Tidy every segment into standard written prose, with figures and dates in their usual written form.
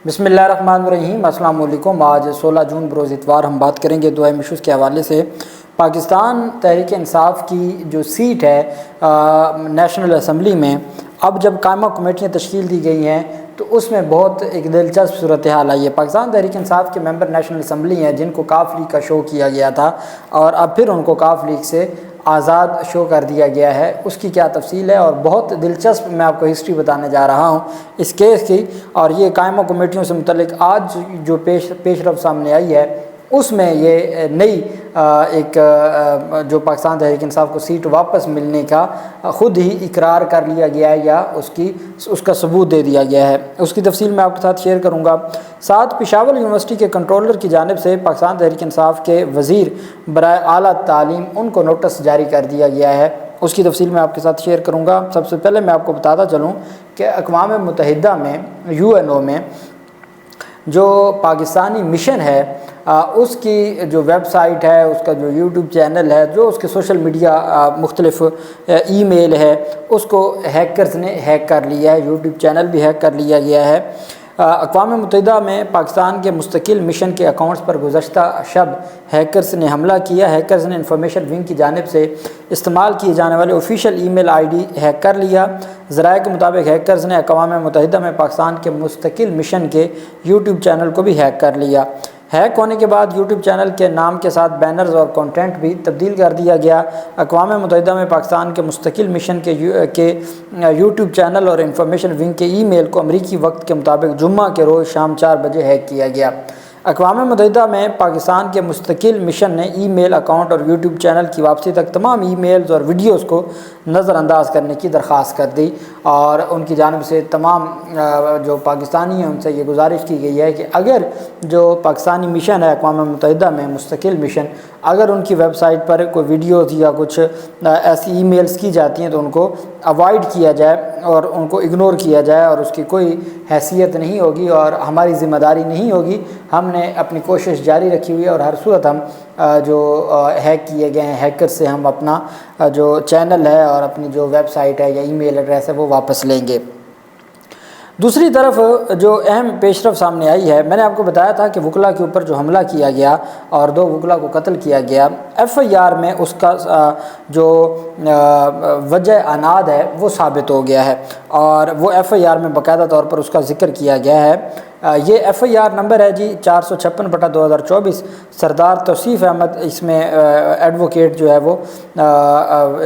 بسم اللہ الرحمن الرحیم۔ السلام علیکم۔ آج 16 جون بروز اتوار ہم بات کریں گے دو اہم ایشوز کے حوالے سے۔ پاکستان تحریک انصاف کی جو سیٹ ہے نیشنل اسمبلی میں، اب جب قائمہ کمیٹیاں تشکیل دی گئی ہیں تو اس میں بہت ایک دلچسپ صورتحال آئی ہے۔ پاکستان تحریک انصاف کے ممبر نیشنل اسمبلی ہیں جن کو کاف لیگ کا شو کیا گیا تھا، اور اب پھر ان کو کاف لیگ سے آزاد شو کر دیا گیا ہے۔ اس کی کیا تفصیل ہے، اور بہت دلچسپ میں آپ کو ہسٹری بتانے جا رہا ہوں اس کیس کی، اور یہ قائمہ کمیٹیوں سے متعلق آج جو پیش رفت سامنے آئی ہے اس میں یہ نئی ایک جو پاکستان تحریک انصاف کو سیٹ واپس ملنے کا خود ہی اقرار کر لیا گیا ہے، یا اس کا ثبوت دے دیا گیا ہے۔ اس کی تفصیل میں آپ کے ساتھ شیئر کروں گا۔ ساتھ پشاور یونیورسٹی کے کنٹرولر کی جانب سے پاکستان تحریک انصاف کے وزیر برائے اعلیٰ تعلیم ان کو نوٹس جاری کر دیا گیا ہے، اس کی تفصیل میں آپ کے ساتھ شیئر کروں گا۔ سب سے پہلے میں آپ کو بتاتا چلوں کہ اقوام متحدہ میں UNO میں جو پاکستانی مشن ہے اس کی جو ویب سائٹ ہے، اس کا جو YouTube چینل ہے، جو اس کے سوشل میڈیا مختلف ای میل ہے، اس کو ہیکرز نے ہیک کر لیا ہے۔ YouTube چینل بھی ہیک کر لیا گیا ہے۔ اقوام متحدہ میں پاکستان کے مستقل مشن کے اکاؤنٹس پر گزشتہ شب ہیکرز نے حملہ کیا۔ ہیکرز نے انفارمیشن ونگ کی جانب سے استعمال کیے جانے والے آفیشیل ای میل ID ہیک کر لیا۔ ذرائع کے مطابق ہیکرز نے اقوام متحدہ میں پاکستان کے مستقل مشن کے YouTube چینل کو بھی ہیک کر لیا۔ ہیک ہونے کے بعد YouTube چینل کے نام کے ساتھ بینرز اور کنٹینٹ بھی تبدیل کر دیا گیا۔ اقوام متحدہ میں پاکستان کے مستقل مشن کے YouTube چینل اور انفارمیشن ونگ کے ای میل کو امریکی وقت کے مطابق جمعہ کے روز شام 4 بجے ہیک کیا گیا۔ اقوام متحدہ میں پاکستان کے مستقل مشن نے ای میل اکاؤنٹ اور YouTube چینل کی واپسی تک تمام ای میلز اور ویڈیوز کو نظر انداز کرنے کی درخواست کر دی، اور ان کی جانب سے تمام جو پاکستانی ہیں ان سے یہ گزارش کی گئی ہے کہ اگر جو پاکستانی مشن ہے اقوام متحدہ میں مستقل مشن، اگر ان کی ویب سائٹ پر کوئی ویڈیوز یا کچھ ایسی ای میلز کی جاتی ہیں تو ان کو اوائڈ کیا جائے اور ان کو اگنور کیا جائے، اور اس کی کوئی حیثیت نہیں ہوگی اور ہماری ذمہ داری نہیں ہوگی۔ ہم نے اپنی کوشش جاری رکھی ہوئی ہے، اور ہر صورت ہم جو ہیک کیے گئے ہیں ہیکر سے ہم اپنا جو چینل ہے اور اپنی جو ویب سائٹ ہے یا ای میل ایڈریس ہے وہ واپس لیں گے۔ دوسری طرف جو اہم پیش رفت سامنے آئی ہے، میں نے آپ کو بتایا تھا کہ وکلا کے اوپر جو حملہ کیا گیا اور 2 وکلا کو قتل کیا گیا، FIR میں اس کا جو وجہ عناد ہے وہ ثابت ہو گیا ہے، اور وہ FIR میں باقاعدہ طور پر اس کا ذکر کیا گیا ہے۔ یہ FIR نمبر ہے جی 456/2024۔ سردار توصیف احمد اس میں ایڈوکیٹ جو ہے وہ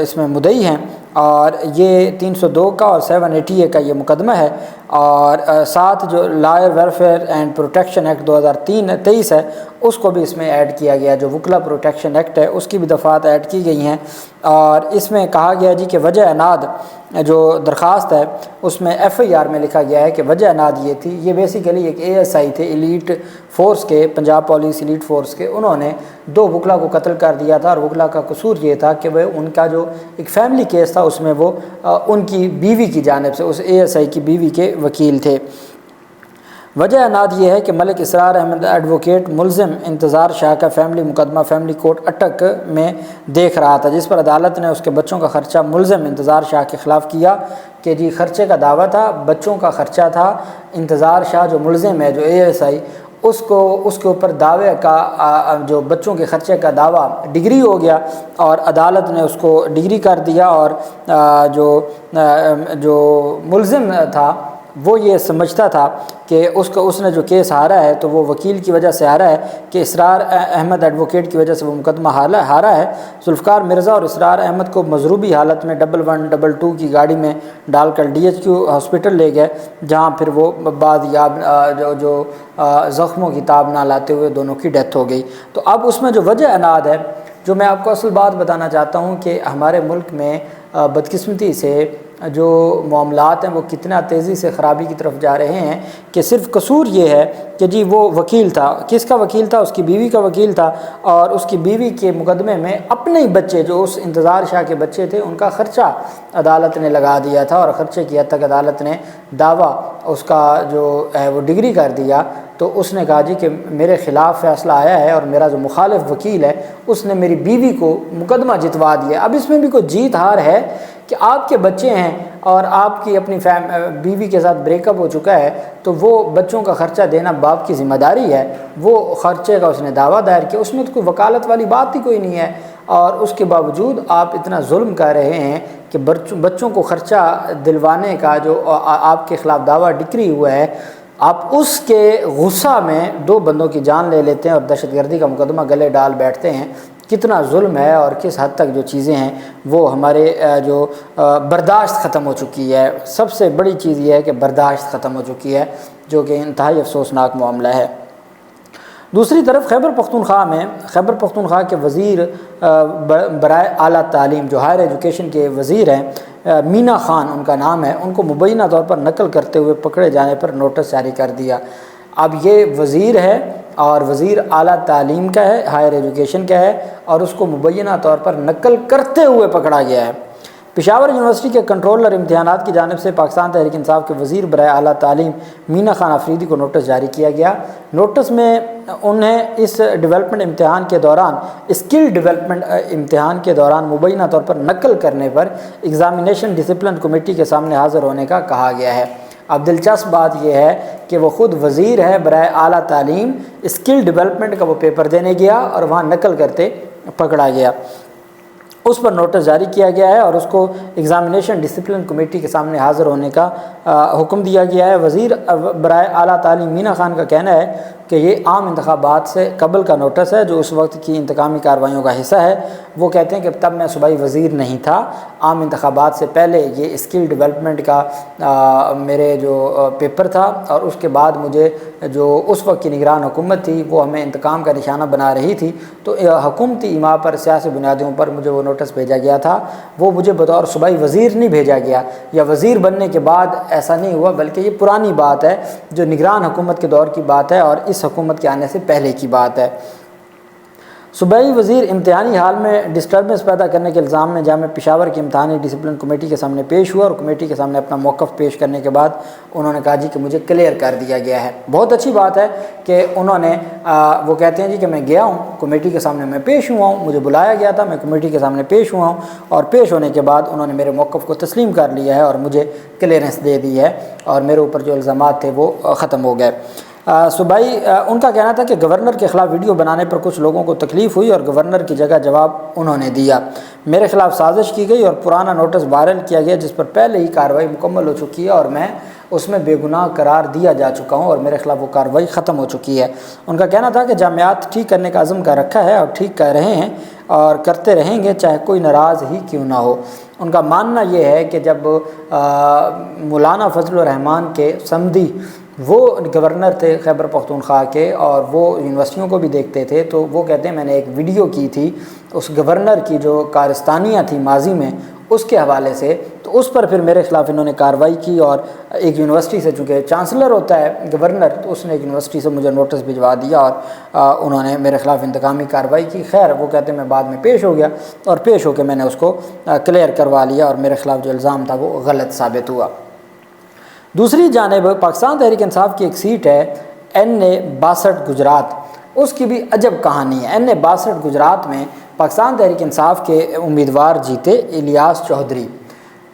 اس میں مدعی ہیں، اور یہ 302 کا اور 780 کا یہ مقدمہ ہے، اور ساتھ جو lawyer welfare and protection act 2023 ہے اس کو بھی اس میں ایڈ کیا گیا۔ جو وکلا پروٹیکشن ایکٹ ہے اس کی بھی دفعات ایڈ کی گئی ہیں، اور اس میں کہا گیا جی کہ وجہ عناد جو درخواست ہے اس میں FIR میں لکھا گیا ہے کہ وجہ عناد یہ تھی، یہ بیسیکلی ایک ASI تھے ایلیٹ فورس کے، پنجاب پولیس ایلیٹ فورس کے، انہوں نے 2 وکلا کو قتل کر دیا تھا، اور وکلا کا قصور یہ تھا کہ وہ ان کا جو ایک فیملی کیس تھا اس میں وہ ان کی بیوی کی جانب سے اس ASI کی بیوی کے وکیل تھے۔ وجہ عناد یہ ہے کہ ملک اسرار احمد ایڈوکیٹ ملزم انتظار شاہ کا فیملی مقدمہ فیملی کورٹ اٹک میں دیکھ رہا تھا، جس پر عدالت نے اس کے بچوں کا خرچہ ملزم انتظار شاہ کے خلاف کیا کہ جی خرچے کا دعویٰ تھا، بچوں کا خرچہ تھا، انتظار شاہ جو ملزم ہے جو ASI اس کے اوپر دعوے کا جو بچوں کے خرچے کا دعویٰ ڈگری ہو گیا، اور عدالت نے اس کو ڈگری کر دیا، اور جو ملزم تھا وہ یہ سمجھتا تھا کہ اس نے جو کیس ہارا ہے تو وہ وکیل کی وجہ سے ہارا ہے، کہ اسرار احمد ایڈوکیٹ کی وجہ سے وہ مقدمہ ہارا ہے۔ ذوالفقار مرزا اور اسرار احمد کو مضروبی حالت میں 1122 کی گاڑی میں ڈال کر DHQ ہاسپٹل لے گئے، جہاں پھر وہ بعد جو زخموں کی تاب نہ لاتے ہوئے دونوں کی ڈیتھ ہو گئی۔ تو اب اس میں جو وجہ عناد ہے، جو میں آپ کو اصل بات بتانا چاہتا ہوں کہ ہمارے ملک میں بدقسمتی سے جو معاملات ہیں وہ کتنا تیزی سے خرابی کی طرف جا رہے ہیں، کہ صرف قصور یہ ہے کہ جی وہ وکیل تھا، کس کا وکیل تھا؟ اس کی بیوی کا وکیل تھا، اور اس کی بیوی کے مقدمے میں اپنے ہی بچے جو اس انتظار شاہ کے بچے تھے ان کا خرچہ عدالت نے لگا دیا تھا، اور خرچے کی حد تک عدالت نے دعویٰ اس کا جو ہے وہ ڈگری کر دیا۔ تو اس نے کہا جی کہ میرے خلاف فیصلہ آیا ہے، اور میرا جو مخالف وکیل ہے اس نے میری بیوی کو مقدمہ جتوا دیا۔ اب اس میں بھی کوئی جیت ہار ہے کہ آپ کے بچے ہیں اور آپ کی اپنی بیوی کے ساتھ بریک اپ ہو چکا ہے تو وہ بچوں کا خرچہ دینا باپ کی ذمہ داری ہے، وہ خرچے کا اس نے دعویٰ دائر کیا، اس میں تو کوئی وکالت والی بات ہی کوئی نہیں ہے، اور اس کے باوجود آپ اتنا ظلم کر رہے ہیں کہ بچوں کو خرچہ دلوانے کا جو آپ کے خلاف دعویٰ ڈکری ہوا ہے، آپ اس کے غصہ میں 2 بندوں کی جان لے لیتے ہیں اور دہشت گردی کا مقدمہ گلے ڈال بیٹھتے ہیں۔ کتنا ظلم ہے اور کس حد تک جو چیزیں ہیں وہ ہمارے جو برداشت ختم ہو چکی ہے۔ سب سے بڑی چیز یہ ہے کہ برداشت ختم ہو چکی ہے، جو کہ انتہائی افسوسناک معاملہ ہے۔ دوسری طرف خیبر پختونخوا کے وزیر برائے اعلیٰ تعلیم، جو ہائر ایجوکیشن کے وزیر ہیں، مینا خان ان کا نام ہے، ان کو مبینہ طور پر نقل کرتے ہوئے پکڑے جانے پر نوٹس جاری کر دیا۔ اب یہ وزیر ہے اور وزیر اعلیٰ تعلیم کا ہے، ہائر ایجوکیشن کا ہے، اور اس کو مبینہ طور پر نقل کرتے ہوئے پکڑا گیا ہے۔ پشاور یونیورسٹی کے کنٹرولر امتحانات کی جانب سے پاکستان تحریک انصاف کے وزیر برائے اعلیٰ تعلیم مینا خان آفریدی کو نوٹس جاری کیا گیا۔ نوٹس میں انہیں اس ڈیولپمنٹ امتحان کے دوران اسکل ڈیولپمنٹ امتحان کے دوران مبینہ طور پر نقل کرنے پر ایگزامینیشن ڈسپلن کمیٹی کے سامنے حاضر ہونے کا کہا گیا ہے۔ اب دلچسپ بات یہ ہے کہ وہ خود وزیر ہے برائے اعلیٰ تعلیم، اسکل ڈیولپمنٹ کا وہ پیپر دینے گیا اور وہاں نقل کرتے پکڑا گیا۔ اس پر نوٹس جاری کیا گیا ہے اور اس کو ایگزامینیشن ڈسپلن کمیٹی کے سامنے حاضر ہونے کا حکم دیا گیا ہے۔ وزیر برائے اعلیٰ تعلیم مینا خان کا کہنا ہے کہ یہ عام انتخابات سے قبل کا نوٹس ہے، جو اس وقت کی انتقامی کارروائیوں کا حصہ ہے۔ وہ کہتے ہیں کہ تب میں صوبائی وزیر نہیں تھا، عام انتخابات سے پہلے یہ اسکل ڈیولپمنٹ کا میرے جو پیپر تھا، اور اس کے بعد مجھے جو اس وقت کی نگران حکومت تھی وہ ہمیں انتقام کا نشانہ بنا رہی تھی، تو حکومتی ایما پر سیاسی بنیادوں پر مجھے وہ نوٹس بھیجا گیا تھا۔ وہ مجھے بطور صوبائی وزیر نہیں بھیجا گیا، یا وزیر بننے کے بعد ایسا نہیں ہوا، بلکہ یہ پرانی بات ہے جو نگران حکومت کے دور کی بات ہے اور اس حکومت کے آنے سے پہلے کی بات ہے۔ صوبائی وزیر امتحانی حال میں ڈسٹربنس پیدا کرنے کے الزام میں جامعہ پشاور کی امتحانی ڈسپلن کمیٹی کے سامنے پیش ہوا، اور کمیٹی کے سامنے اپنا موقف پیش کرنے کے بعد انہوں نے کہا جی کہ مجھے کلیئر کر دیا گیا ہے۔ بہت اچھی بات ہے کہ انہوں نے وہ کہتے ہیں جی کہ میں گیا ہوں کمیٹی کے سامنے، میں پیش ہوا ہوں، مجھے بلایا گیا تھا، میں کمیٹی کے سامنے پیش ہوا ہوں، اور پیش ہونے کے بعد انہوں نے میرے موقف کو تسلیم کر لیا ہے اور مجھے کلیئرنس دے دی ہے، اور میرے اوپر جو الزامات تھے وہ ختم ہو گئے۔ صوبائی ان کا کہنا تھا کہ گورنر کے خلاف ویڈیو بنانے پر کچھ لوگوں کو تکلیف ہوئی اور گورنر کی جگہ جواب انہوں نے دیا۔ میرے خلاف سازش کی گئی اور پرانا نوٹس وائرل کیا گیا جس پر پہلے ہی کارروائی مکمل ہو چکی ہے، اور میں اس میں بے گناہ قرار دیا جا چکا ہوں اور میرے خلاف وہ کارروائی ختم ہو چکی ہے۔ ان کا کہنا تھا کہ جامعات ٹھیک کرنے کا عزم کر رکھا ہے اور ٹھیک کر رہے ہیں اور کرتے رہیں گے، چاہے کوئی ناراض ہی کیوں نہ ہو۔ ان کا ماننا یہ ہے کہ جب مولانا فضل الرحمان کے سمدی وہ گورنر تھے خیبر پختونخوا کے اور وہ یونیورسٹیوں کو بھی دیکھتے تھے، تو وہ کہتے ہیں میں نے ایک ویڈیو کی تھی اس گورنر کی جو کارستانیاں تھیں ماضی میں اس کے حوالے سے، تو اس پر پھر میرے خلاف انہوں نے کارروائی کی، اور ایک یونیورسٹی سے، چونکہ چانسلر ہوتا ہے گورنر، تو اس نے ایک یونیورسٹی سے مجھے نوٹس بھجوا دیا اور انہوں نے میرے خلاف انتقامی کارروائی کی۔ خیر وہ کہتے ہیں میں بعد میں پیش ہو گیا اور پیش ہو کے میں نے اس کو کلیئر کروا لیا اور میرے خلاف جو الزام تھا وہ غلط ثابت ہوا۔ دوسری جانب پاکستان تحریک انصاف کی ایک سیٹ ہے N62 گجرات، اس کی بھی عجب کہانی ہے۔ N62 گجرات میں پاکستان تحریک انصاف کے امیدوار جیتے الیاس چودھری،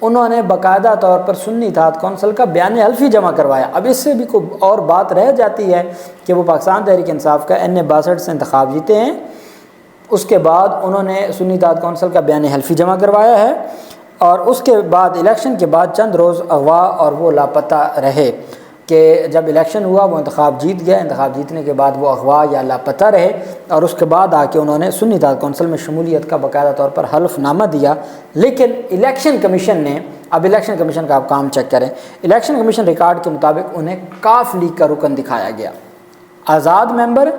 انہوں نے باقاعدہ طور پر سنی اتحاد کونسل کا بیان حلفی جمع کروایا۔ اب اس سے بھی کوئی اور بات رہ جاتی ہے کہ وہ پاکستان تحریک انصاف کا N62 سے انتخاب جیتے ہیں، اس کے بعد انہوں نے سنی اتحاد کونسل کا بیان حلفی جمع کروایا ہے، اور اس کے بعد الیکشن کے بعد چند روز اغوا اور وہ لاپتہ رہے، کہ جب الیکشن ہوا وہ انتخاب جیت گیا، انتخاب جیتنے کے بعد وہ اغوا یا لاپتہ رہے، اور اس کے بعد آ کے انہوں نے سنی اتحاد کونسل میں شمولیت کا باقاعدہ طور پر حلف نامہ دیا۔ لیکن الیکشن کمیشن نے، اب الیکشن کمیشن کا آپ کام چیک کریں، الیکشن کمیشن ریکارڈ کے مطابق انہیں کاف لیگ کا رکن دکھایا گیا، آزاد ممبر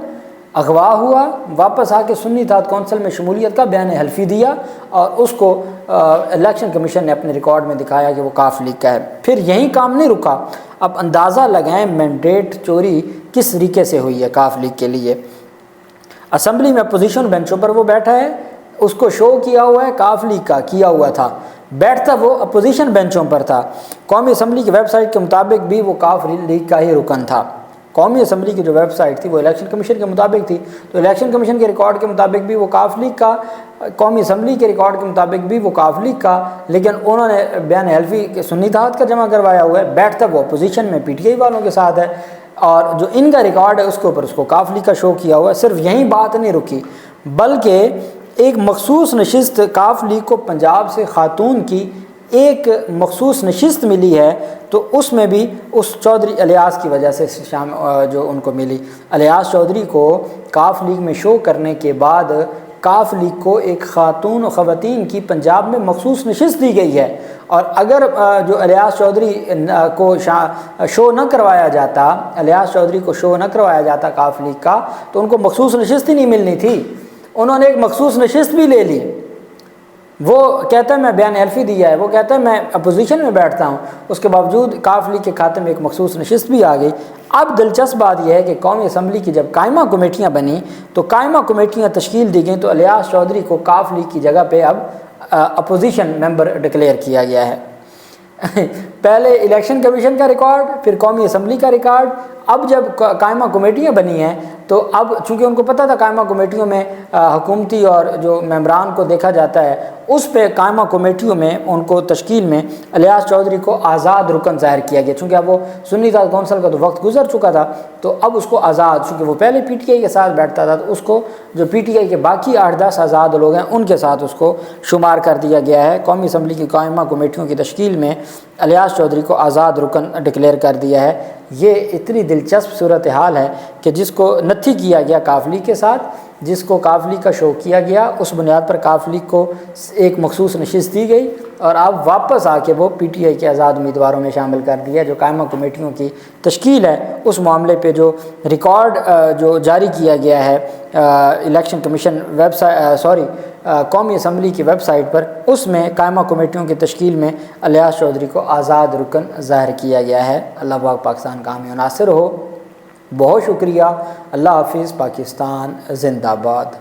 اغوا ہوا، واپس آ کے سنی اتحاد کونسل میں شمولیت کا بیان حلفی دیا، اور اس کو الیکشن کمیشن نے اپنے ریکارڈ میں دکھایا کہ وہ کاف لیگ کا ہے۔ پھر یہیں کام نہیں رکا، اب اندازہ لگائیں مینڈیٹ چوری کس طریقے سے ہوئی ہے کاف لیگ کے لیے۔ اسمبلی میں اپوزیشن بینچوں پر وہ بیٹھا ہے، اس کو شو کیا ہوا ہے کاف لیگ کا کیا ہوا تھا، بیٹھتا وہ اپوزیشن بینچوں پر تھا۔ قومی اسمبلی کی ویب سائٹ کے مطابق بھی وہ کاف لیگ کا ہی رکن تھا۔ قومی اسمبلی کی جو ویب سائٹ تھی وہ الیکشن کمیشن کے مطابق تھی، تو الیکشن کمیشن کے ریکارڈ کے مطابق بھی وہ کاف لیگ کا، قومی اسمبلی کے ریکارڈ کے مطابق بھی وہ کاف لیگ کا، لیکن انہوں نے بیان حلفی سنی اتحاد کا جمع کروایا ہوا ہے، بیٹھتا وہ اپوزیشن میں پی ٹی آئی والوں کے ساتھ ہے، اور جو ان کا ریکارڈ ہے اس کے اوپر اس کو کاف لیگ کا شو کیا ہوا ہے۔ صرف یہیں بات نہیں رکی، بلکہ ایک مخصوص نشست کاف لیگ کو پنجاب سے خاتون کی ایک مخصوص نشست ملی ہے، تو اس میں بھی اس چودھری الیاس کی وجہ سے جو ان کو ملی۔ الیاس چودھری کو کاف لیگ میں شو کرنے کے بعد کاف لیگ کو ایک خاتون و خواتین کی پنجاب میں مخصوص نشست دی گئی ہے، اور اگر جو الیاس چودھری کو شو نہ کروایا جاتا، الیاس چودھری کو شو نہ کروایا جاتا کاف لیگ کا، تو ان کو مخصوص نشست ہی نہیں ملنی تھی۔ انہوں نے ایک مخصوص نشست بھی لے لی، وہ کہتا ہے میں بیان حلفی دیا ہے، وہ کہتا ہے میں اپوزیشن میں بیٹھتا ہوں، اس کے باوجود کاف لیگ کے کھاتے میں ایک مخصوص نشست بھی آ گئی۔ اب دلچسپ بات یہ ہے کہ قومی اسمبلی کی جب قائمہ کمیٹیاں بنیں تو قائمہ کمیٹیاں تشکیل دی گئیں، تو الیاس چودھری کو کاف لیگ کی جگہ پہ اب اپوزیشن ممبر ڈکلیئر کیا گیا ہے۔ پہلے الیکشن کمیشن کا ریکارڈ، پھر قومی اسمبلی کا ریکارڈ، اب جب قائمہ کمیٹیاں بنی ہیں تو اب چونکہ ان کو پتہ تھا قائمہ کمیٹیوں میں حکومتی اور جو ممبران کو دیکھا جاتا ہے، اس پہ قائمہ کمیٹیوں میں ان کو تشکیل میں الیاس چودھری کو آزاد رکن ظاہر کیا گیا، چونکہ اب وہ سنی اتحاد کونسل کا تو وقت گزر چکا تھا، تو اب اس کو آزاد، چونکہ وہ پہلے پی ٹی آئی کے ساتھ بیٹھتا تھا، تو اس کو جو پی ٹی آئی کے باقی 8-10 آزاد لوگ ہیں ان کے ساتھ اس کو شمار کر دیا گیا ہے۔ قومی اسمبلی کی قائمہ کمیٹیوں کی تشکیل میں الیاس چودھری کو آزاد رکن ڈکلیئر کر دیا ہے۔ یہ اتنی دلچسپ صورتحال ہے کہ جس کو نتھی کیا گیا کاف لیگ کے ساتھ، جس کو کاف لیگ کا شو کیا گیا، اس بنیاد پر کاف لیگ کو ایک مخصوص نشست دی گئی، اور اب واپس آ کے وہ پی ٹی آئی کے آزاد امیدواروں میں شامل کر دیا۔ جو قائمہ کمیٹیوں کی تشکیل ہے اس معاملے پہ جو ریکارڈ جو جاری کیا گیا ہے الیکشن کمیشن ویب سائٹ قومی اسمبلی کی ویب سائٹ پر، اس میں قائمہ کمیٹیوں کی تشکیل میں الیاس چودھری کو آزاد رکن ظاہر کیا گیا ہے۔ اللہ پاک پاکستان کا حامی و ناصر ہو۔ بہت شکریہ۔ اللہ حافظ۔ پاکستان زندہ باد۔